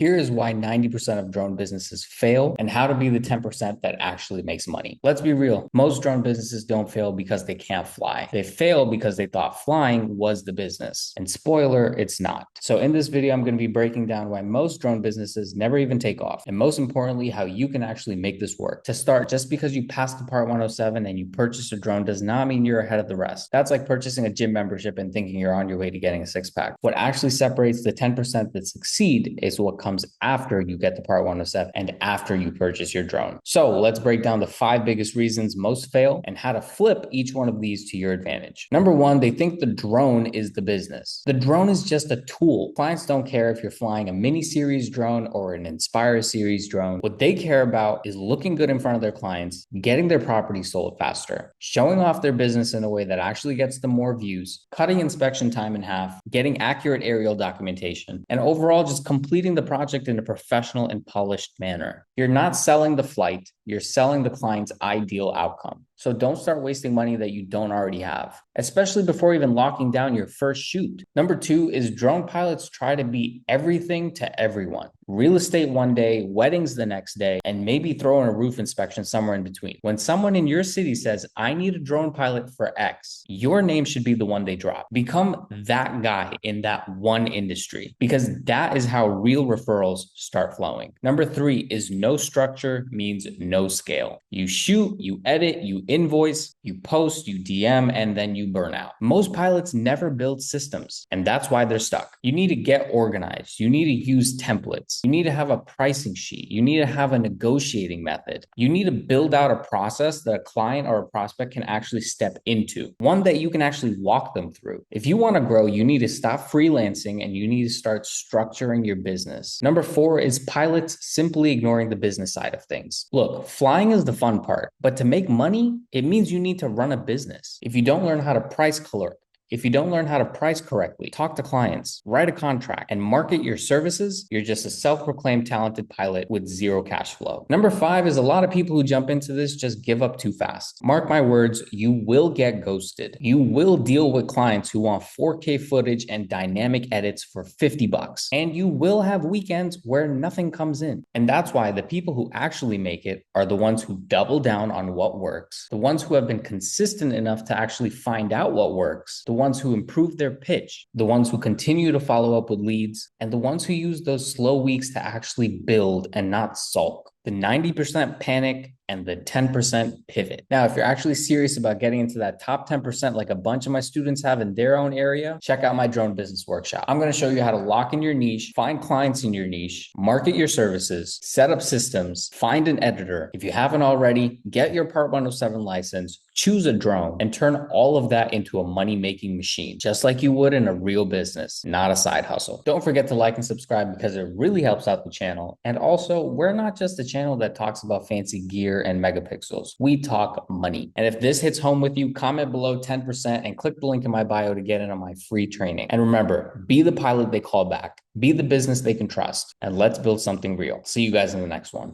Here is why 90% of drone businesses fail and how to be the 10% that actually makes money. Let's be real. Most drone businesses don't fail because they can't fly. They fail because they thought flying was the business. And spoiler, it's not. So in this video, I'm going to be breaking down why most drone businesses never even take off. And most importantly, how you can actually make this work. To start, just because you passed the Part 107 and you purchased a drone does not mean you're ahead of the rest. That's like purchasing a gym membership and thinking you're on your way to getting a six-pack. What actually separates the 10% that succeed is what comes after you get the Part 107 and after you purchase your drone. So let's break down the 5 biggest reasons most fail and how to flip each one of these to your advantage. Number 1, they think the drone is the business. The drone is just a tool. Clients don't care if you're flying a mini series drone or an Inspire series drone. What they care about is looking good in front of their clients, getting their property sold faster, showing off their business in a way that actually gets them more views, cutting inspection time in half, getting accurate aerial documentation, and overall just completing the project in a professional and polished manner. You're not selling the flight, you're selling the client's ideal outcome. So don't start wasting money that you don't already have, especially before even locking down your first shoot. Number 2 is drone pilots try to be everything to everyone. Real estate one day, weddings the next day, and maybe throw in a roof inspection somewhere in between. When someone in your city says, I need a drone pilot for X, your name should be the one they drop. Become that guy in that one industry, because that is how real referrals start flowing. Number 3 is no structure means no scale. You shoot, you edit, you invoice, you post, you DM, and then you burn out. Most pilots never build systems, and that's why they're stuck. You need to get organized. You need to use templates. You need to have a pricing sheet. You need to have a negotiating method. You need to build out a process that a client or a prospect can actually step into, one that you can actually walk them through. If you want to grow, you need to stop freelancing and you need to start structuring your business. Number 4 is pilots simply ignoring the business side of things. Look, flying is the fun part, but to make money, it means you need to run a business. If you don't learn how to price correctly, talk to clients, write a contract, and market your services, you're just a self-proclaimed talented pilot with zero cash flow. Number 5 is a lot of people who jump into this just give up too fast. Mark my words, you will get ghosted. You will deal with clients who want 4K footage and dynamic edits for $50. And you will have weekends where nothing comes in. And that's why the people who actually make it are the ones who double down on what works, the ones who have been consistent enough to actually find out what works, the ones who improve their pitch, the ones who continue to follow up with leads, and the ones who use those slow weeks to actually build and not sulk. The 90% panic and the 10% pivot. Now, if you're actually serious about getting into that top 10% like a bunch of my students have in their own area, check out my drone business workshop. I'm going to show you how to lock in your niche, find clients in your niche, market your services, set up systems, find an editor. If you haven't already, get your Part 107 license, choose a drone, and turn all of that into a money-making machine, just like you would in a real business, not a side hustle. Don't forget to like and subscribe because it really helps out the channel. And also, we're not just a channel that talks about fancy gear and megapixels. We talk money. And if this hits home with you, comment below 10% and click the link in my bio to get in on my free training. And remember, be the pilot they call back, be the business they can trust, and let's build something real. See you guys in the next one.